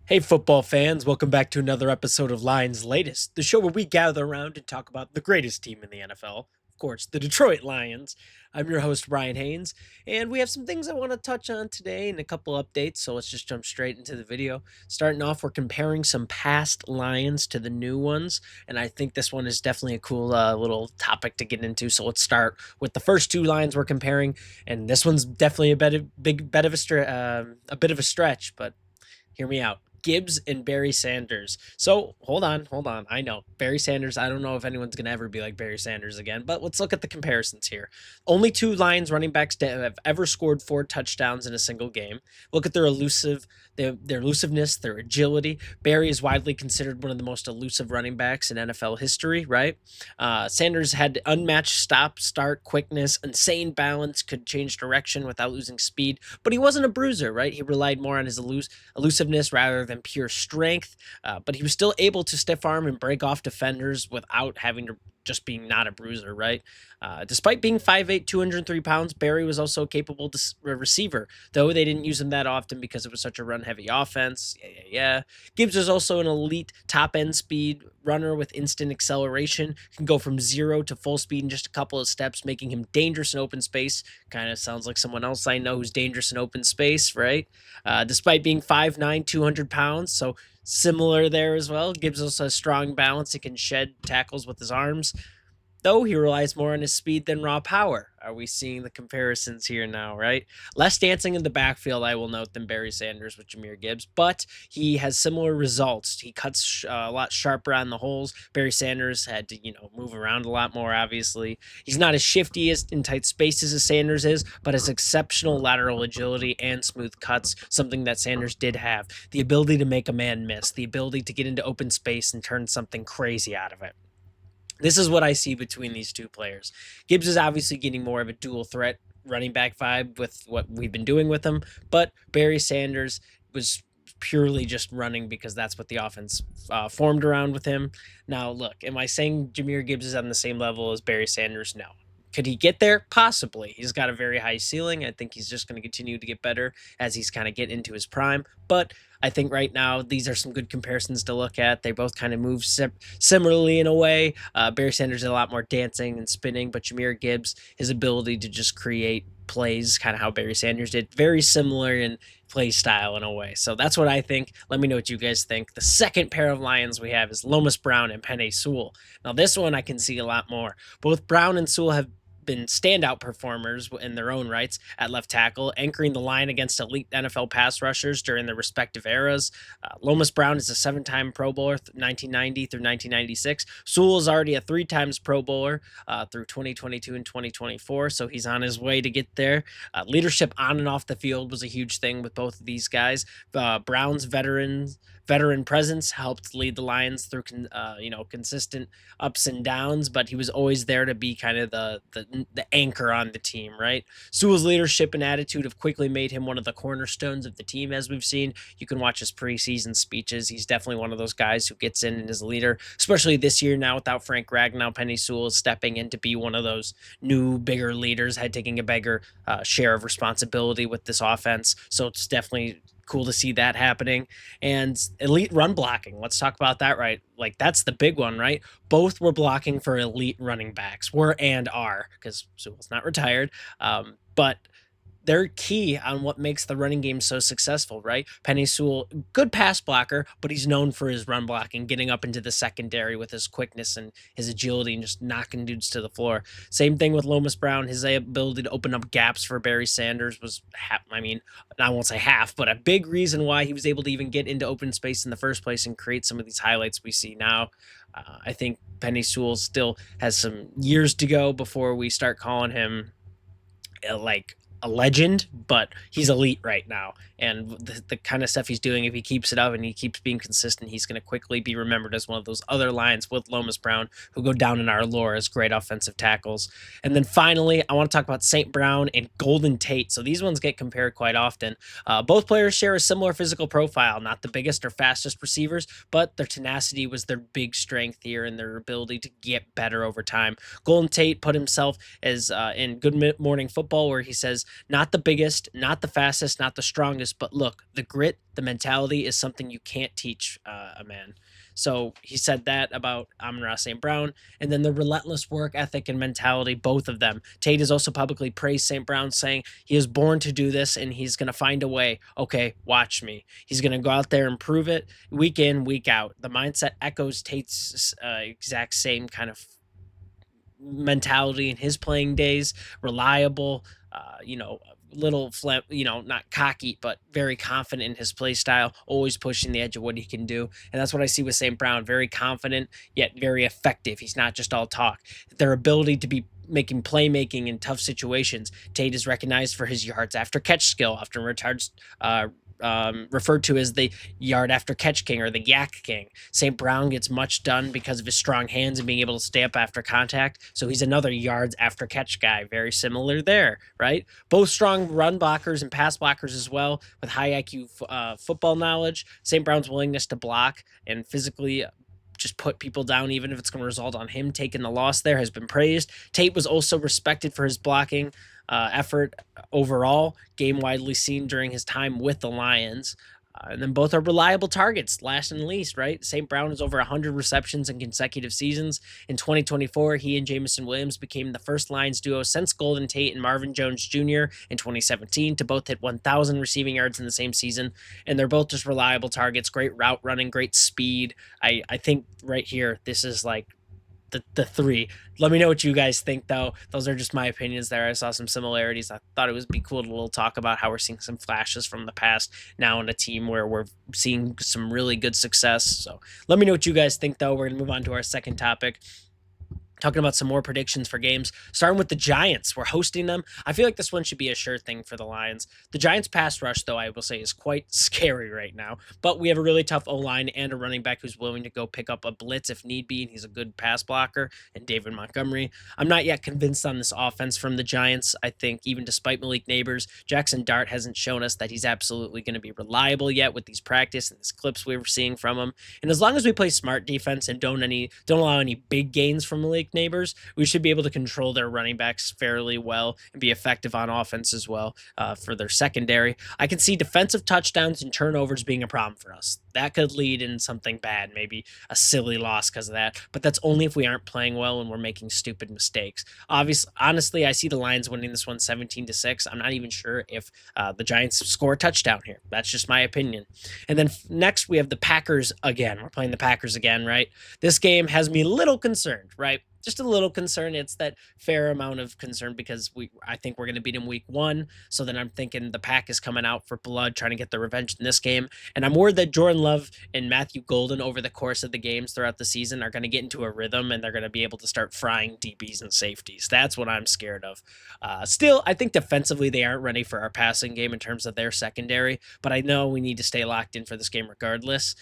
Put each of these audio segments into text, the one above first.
Hey, football fans, welcome back to another episode of Lions Latest, the show where we gather around and talk about the greatest team in the NFL, of course, the Detroit Lions. I'm your host, Bryan Hanes, and we have some things I want to touch on today and a couple updates, so let's just jump straight into the video. Starting off, we're comparing some past Lions to the new ones, and I think this one is definitely a cool little topic to get into, so let's start with the first two Lions we're comparing, and this one's definitely a bit of a stretch, but hear me out. Gibbs and Barry Sanders. So hold on. I know Barry Sanders. I don't know if anyone's gonna ever be like Barry Sanders again, but let's look at the comparisons here. Only two Lions running backs have ever scored 4 touchdowns in a single game. Look at their elusiveness, their agility. Barry is widely considered one of the most elusive running backs in NFL history. Right? Sanders had unmatched stop, start, quickness, insane balance, could change direction without losing speed, but he wasn't a bruiser. Right? He relied more on his elusiveness rather than pure strength. But he was still able to stiff arm and break off defenders without having to just being not a bruiser, right? Despite being 5'8", 203 pounds, Barry was also a capable receiver, though they didn't use him that often because it was such a run-heavy offense. Yeah. Gibbs was also an elite top-end speed runner with instant acceleration, can go from zero to full speed in just a couple of steps, making him dangerous in open space. Kind of sounds like someone else I know who's dangerous in open space, right? Despite being 5'9", 200 pounds. So similar there as well. Gives us a strong balance. He can shed tackles with his arms, though he relies more on his speed than raw power. Are we seeing the comparisons here now, right? Less dancing in the backfield, I will note, than Barry Sanders with Jahmyr Gibbs, but he has similar results. He cuts a lot sharper on the holes. Barry Sanders had to, move around a lot more, obviously. He's not as shifty as in tight spaces as Sanders is, but has exceptional lateral agility and smooth cuts, something that Sanders did have. The ability to make a man miss, the ability to get into open space and turn something crazy out of it. This is what I see between these two players. Gibbs is obviously getting more of a dual threat running back vibe with what we've been doing with him, but Barry Sanders was purely just running because that's what the offense formed around with him. Now, look, am I saying Jahmyr Gibbs is on the same level as Barry Sanders? No. Could he get there? Possibly. He's got a very high ceiling. I think he's just going to continue to get better as he's kind of getting into his prime. But I think right now these are some good comparisons to look at. They both kind of move similarly in a way. Barry Sanders is a lot more dancing and spinning, but Jahmyr Gibbs, his ability to just create plays, kind of how Barry Sanders did, very similar in play style in a way. So that's what I think. Let me know what you guys think. The second pair of Lions we have is Lomas Brown and Penei Sewell. Now this one I can see a lot more. Both Brown and Sewell have been standout performers in their own rights at left tackle, anchoring the line against elite NFL pass rushers during their respective eras. Lomas Brown is a 7-time Pro Bowler, 1990 through 1996. Sewell is already a 3 times Pro Bowler through 2022 and 2024, so he's on his way to get there. Leadership on and off the field was a huge thing with both of these guys. Brown's veteran presence helped lead the Lions through consistent ups and downs, but he was always there to be kind of the anchor on the team, right? Sewell's leadership and attitude have quickly made him one of the cornerstones of the team, as we've seen. You can watch his preseason speeches. He's definitely one of those guys who gets in and is a leader, especially this year now without Frank Ragnow. Penei Sewell is stepping in to be one of those new, bigger leaders, taking a bigger share of responsibility with this offense. So it's definitely cool to see that happening. And elite run blocking. Let's talk about that, right? Like, that's the big one, right? Both were blocking for elite running backs, were and are, because Sewell's not retired. But they're key on what makes the running game so successful, right? Penei Sewell, good pass blocker, but he's known for his run blocking, getting up into the secondary with his quickness and his agility and just knocking dudes to the floor. Same thing with Lomas Brown. His ability to open up gaps for Barry Sanders was, I won't say half, but a big reason why he was able to even get into open space in the first place and create some of these highlights we see now. I think Penei Sewell still has some years to go before we start calling him like a legend, but he's elite right now. And the kind of stuff he's doing, if he keeps it up and he keeps being consistent, he's going to quickly be remembered as one of those other Lions with Lomas Brown who go down in our lore as great offensive tackles. And then finally, I want to talk about St. Brown and Golden Tate. So these ones get compared quite often. Both players share a similar physical profile, not the biggest or fastest receivers, but their tenacity was their big strength here and their ability to get better over time. Golden Tate put himself as in Good Morning Football, where he says, Not the biggest, not the fastest, not the strongest, but look, the grit, the mentality is something you can't teach a man. So he said that about Amon-Ra St. Brown, and then the relentless work ethic and mentality, both of them. Tate has also publicly praised St. Brown, saying he is born to do this and he's going to find a way. Okay, watch me. He's going to go out there and prove it week in, week out. The mindset echoes Tate's exact same kind of mentality in his playing days. Reliable, little flip, not cocky, but very confident in his play style, always pushing the edge of what he can do. And that's what I see with St. Brown. Very confident, yet very effective. He's not just all talk. Their ability to be making playmaking in tough situations. Tate is recognized for his yards after catch skill, often referred to as the yard after catch king or the yak king. St. Brown gets much done because of his strong hands and being able to stay up after contact. So he's another yards after catch guy. Very similar there, right? Both strong run blockers and pass blockers as well, with high IQ football knowledge. St. Brown's willingness to block and physically just put people down, even if it's going to result on him taking the loss there, has been praised. Tate was also respected for his blocking effort overall, game widely seen during his time with the Lions. And then both are reliable targets, last and least, right? St. Brown has over 100 receptions in consecutive seasons. In 2024, he and Jamison Williams became the first Lions duo since Golden Tate and Marvin Jones Jr. in 2017 to both hit 1,000 receiving yards in the same season. And they're both just reliable targets, great route running, great speed. I think right here, this is like the three. Let me know what you guys think, though. Those are just my opinions there. I saw some similarities. I thought it would be cool to little talk about how we're seeing some flashes from the past now in a team where we're seeing some really good success. So let me know what you guys think, though. We're going to move on to our second topic, talking about some more predictions for games, starting with the Giants. We're hosting them. I feel like this one should be a sure thing for the Lions. The Giants' pass rush, though, I will say, is quite scary right now. But we have a really tough O-line and a running back who's willing to go pick up a blitz if need be, and he's a good pass blocker, and David Montgomery. I'm not yet convinced on this offense from the Giants. I think even despite Malik Neighbors, Jackson Dart hasn't shown us that he's absolutely going to be reliable yet with these practice and these clips we were seeing from him. And as long as we play smart defense and don't allow any big gains from Malik Neighbors, we should be able to control their running backs fairly well and be effective on offense as well for their secondary. I can see defensive touchdowns and turnovers being a problem for us. That could lead in something bad, maybe a silly loss because of that, but that's only if we aren't playing well and we're making stupid mistakes. Honestly, I see the Lions winning this one 17-6. I'm not even sure if the Giants score a touchdown here. That's just my opinion. And then next we have the Packers again. We're playing the Packers again, right? This game has me a little concerned, right? Just a little concern. It's that fair amount of concern because I think we're going to beat him week 1. So then I'm thinking the pack is coming out for blood, trying to get their revenge in this game. And I'm worried that Jordan Love and Matthew Golden over the course of the games throughout the season are going to get into a rhythm and they're going to be able to start frying DBs and safeties. That's what I'm scared of. Still, I think defensively they aren't ready for our passing game in terms of their secondary, but I know we need to stay locked in for this game regardless.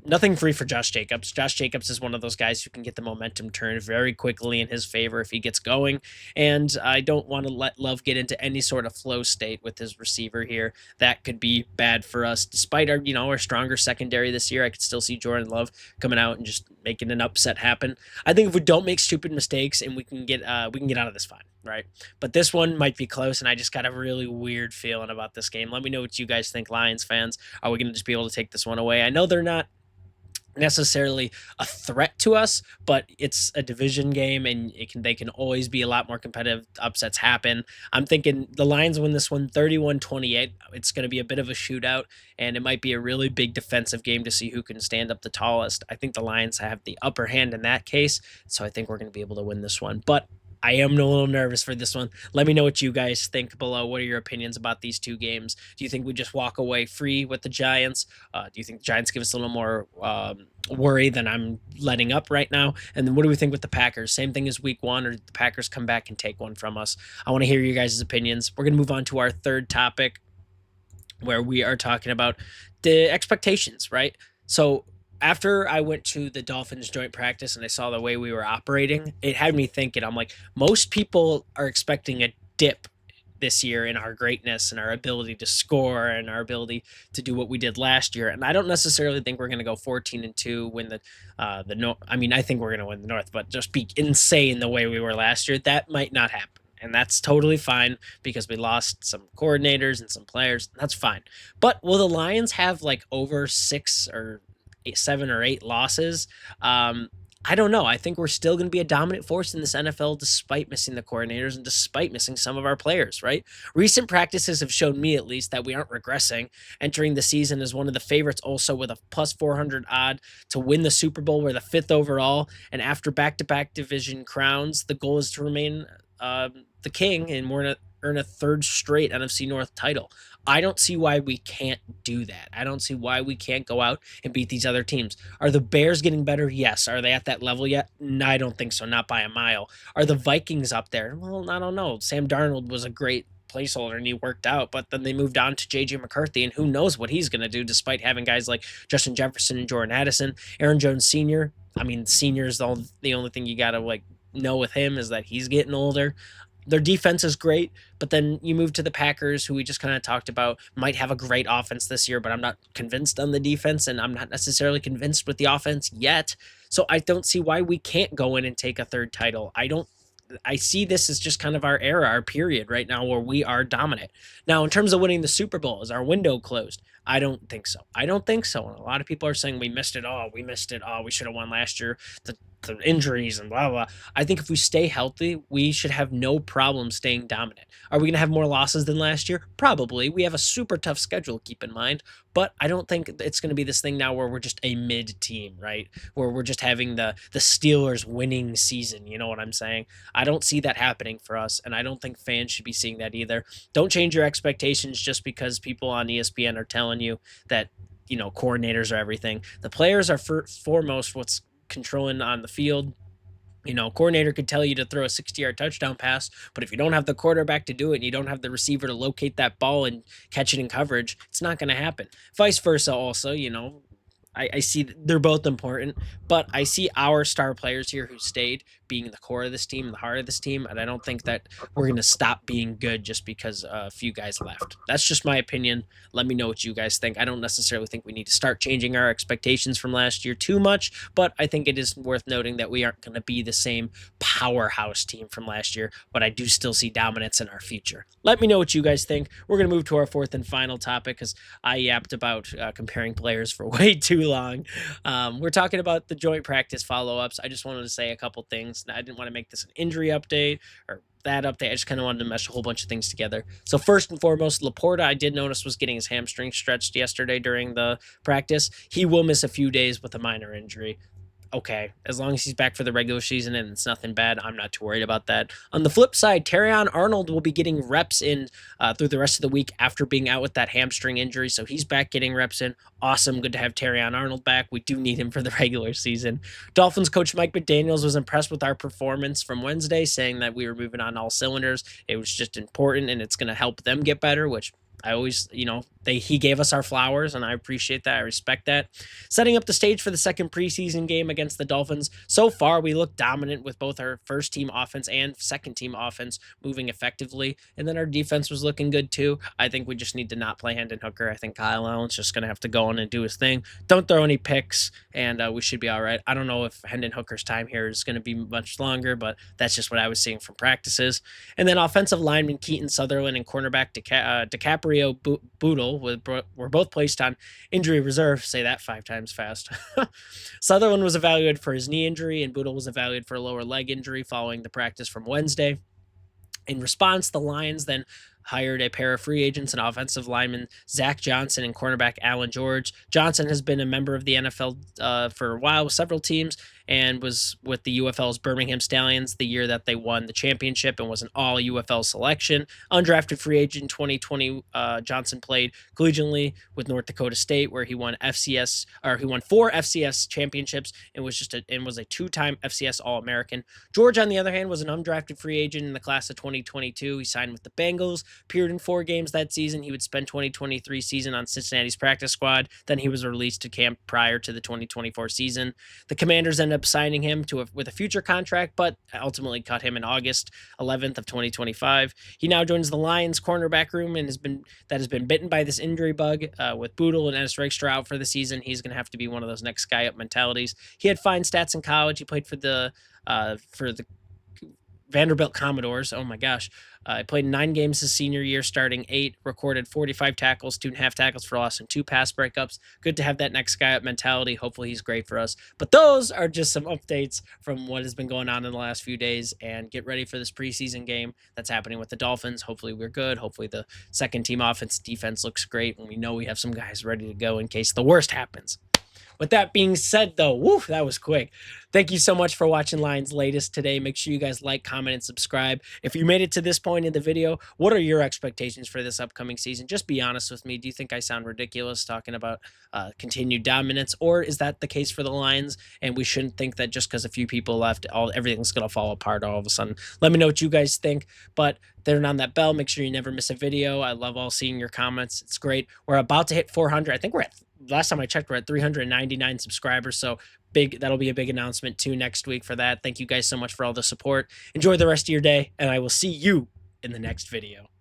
Nothing free for Josh Jacobs. Josh Jacobs is one of those guys who can get the momentum turned very quickly in his favor if he gets going. And I don't want to let Love get into any sort of flow state with his receiver here. That could be bad for us. Despite our stronger secondary this year, I could still see Jordan Love coming out and just making an upset happen. I think if we don't make stupid mistakes and we can get out of this fine, right? But this one might be close, and I just got a really weird feeling about this game. Let me know what you guys think, Lions fans. Are we going to just be able to take this one away? I know they're not necessarily a threat to us, but it's a division game and they can always be a lot more competitive. Upsets happen. I'm thinking the Lions win this one 31-28. It's going to be a bit of a shootout and it might be a really big defensive game to see who can stand up the tallest. I think the Lions have the upper hand in that case, so I think we're going to be able to win this one, but I am a little nervous for this one. Let me know what you guys think below. What are your opinions about these two games? Do you think we just walk away free with the Giants? Do you think the Giants give us a little more worry than I'm letting up right now? And then what do we think with the Packers? Same thing as week 1, or did the Packers come back and take one from us? I want to hear your guys' opinions. We're going to move on to our third topic where we are talking about the expectations, right? So after I went to the Dolphins joint practice and I saw the way we were operating, it had me thinking, I'm like, most people are expecting a dip this year in our greatness and our ability to score and our ability to do what we did last year. And I don't necessarily think we're going to go 14-2, win the North. I mean, I think we're going to win the North, but just be insane the way we were last year. That might not happen. And that's totally fine because we lost some coordinators and some players. That's fine. But will the Lions have like over six or eight, 7 or 8 losses? Um, I don't know. I think we're still going to be a dominant force in this NFL despite missing the coordinators and despite missing some of our players, right? Recent practices have shown me at least that we aren't regressing, entering the season as one of the favorites also with a plus 400 odd to win the Super Bowl. We're the 5th overall, and after back-to-back division crowns, the goal is to remain the king and we're going to earn a third straight NFC North title. I don't see why we can't do that. I don't see why we can't go out and beat these other teams. Are the Bears getting better? Yes. Are they at that level yet? No, I don't think so. Not by a mile. Are the Vikings up there? Well, I don't know. Sam Darnold was a great placeholder and he worked out, but then they moved on to JJ McCarthy, and who knows what he's going to do despite having guys like Justin Jefferson and Jordan Addison, Aaron Jones Sr. I mean, senior is the only thing you got to like know with him is that he's getting older. Their defense is great, but then you move to the Packers, who we just kind of talked about, might have a great offense this year, but I'm not convinced on the defense, and I'm not necessarily convinced with the offense yet. So I don't see why we can't go in and take a third title. I see this as just kind of our era, our period right now where we are dominant. Now, in terms of winning the Super Bowl, is our window closed? I don't think so. I don't think so. And a lot of people are saying we missed it. Oh, we missed it. Oh, we should have won last year. The injuries and blah, blah. I think if we stay healthy, we should have no problem staying dominant. Are we going to have more losses than last year? Probably. We have a super tough schedule, keep in mind. But I don't think it's going to be this thing now where we're just a mid team, right? Where we're just having the Steelers winning season. You know what I'm saying? I don't see that happening for us, and I don't think fans should be seeing that either. Don't change your expectations just because people on ESPN are telling you that, coordinators are everything. The players are foremost what's controlling on the field. Coordinator could tell you to throw a 60-yard touchdown pass, but if you don't have the quarterback to do it and you don't have the receiver to locate that ball and catch it in coverage, it's not going to happen. Vice versa also, I see they're both important, but I see our star players here who stayed being the core of this team, the heart of this team, and I don't think that we're going to stop being good just because a few guys left. That's just my opinion. Let me know what you guys think. I don't necessarily think we need to start changing our expectations from last year too much, but I think it is worth noting that we aren't going to be the same powerhouse team from last year, but I do still see dominance in our future. Let me know what you guys think. We're going to move to our fourth and final topic because I yapped about comparing players for way too long. We're talking about the joint practice follow-ups. I just wanted to say a couple things. I didn't want to make this an injury update or that update. I just kind of wanted to mesh a whole bunch of things together. So first and foremost, Laporta, I did notice, was getting his hamstring stretched yesterday during the practice. He will miss a few days with a minor injury. Okay, as long as he's back for the regular season and it's nothing bad, I'm not too worried about that. On the flip side, Terrion Arnold will be getting reps in through the rest of the week after being out with that hamstring injury, so he's back getting reps in. Awesome, good to have Terrion Arnold back. We do need him for the regular season. Dolphins coach Mike McDaniels was impressed with our performance from Wednesday, saying that we were moving on all cylinders. It was just important and it's going to help them get better, which I always, he gave us our flowers, and I appreciate that. I respect that. Setting up the stage for the second preseason game against the Dolphins. So far, we look dominant with both our first team offense and second team offense moving effectively. And then our defense was looking good too. I think we just need to not play Hendon Hooker. I think Kyle Allen's just going to have to go in and do his thing. Don't throw any picks, and we should be all right. I don't know if Hendon Hooker's time here is going to be much longer, but that's just what I was seeing from practices. And then offensive lineman Keaton Sutherland and cornerback DiCaprio Boodle were both placed on injury reserve. Say that 5 times fast. Sutherland was evaluated for his knee injury, and Boodle was evaluated for a lower leg injury following the practice from Wednesday. In response, the Lions then hired a pair of free agents and offensive lineman Zach Johnson and cornerback Alan George. Johnson has been a member of the NFL for a while with several teams and was with the UFL's Birmingham Stallions the year that they won the championship and was an all UFL selection. Undrafted free agent 2020, Johnson played collegiately with North Dakota State, where he won 4 FCS championships and was a 2-time FCS All-American. George, on the other hand, was an undrafted free agent in the class of 2022. He signed with the Bengals, appeared in 4 games that season. He would spend 2023 season on Cincinnati's practice squad. Then he was released to camp prior to the 2024 season. The Commanders ended up signing him with a future contract, but ultimately cut him in August 11th of 2025. He now joins the Lions cornerback room and has been bitten by this injury bug. With Boodle and Ennis Rakestraw out for the season, he's going to have to be one of those next guy up mentalities. He had fine stats in college. He played for the Vanderbilt Commodores. Oh my gosh. I played 9 games his senior year, starting 8, recorded 45 tackles, 2.5 tackles for loss, and 2 pass breakups. Good to have that next guy up mentality. Hopefully he's great for us. But those are just some updates from what has been going on in the last few days. And get ready for this preseason game that's happening with the Dolphins. Hopefully we're good. Hopefully the second team offense defense looks great. And we know we have some guys ready to go in case the worst happens. With that being said, though, woo, that was quick. Thank you so much for watching Lions Latest today. Make sure you guys like, comment, and subscribe. If you made it to this point in the video, what are your expectations for this upcoming season? Just be honest with me. Do you think I sound ridiculous talking about continued dominance, or is that the case for the Lions? And we shouldn't think that just because a few people left, everything's going to fall apart all of a sudden. Let me know what you guys think. But turn on that bell. Make sure you never miss a video. I love all seeing your comments. It's great. We're about to hit 400. I think we're at, last time I checked, we're at 399 subscribers. So big, that'll be a big announcement too next week for that. Thank you guys so much for all the support. Enjoy the rest of your day, and I will see you in the next video.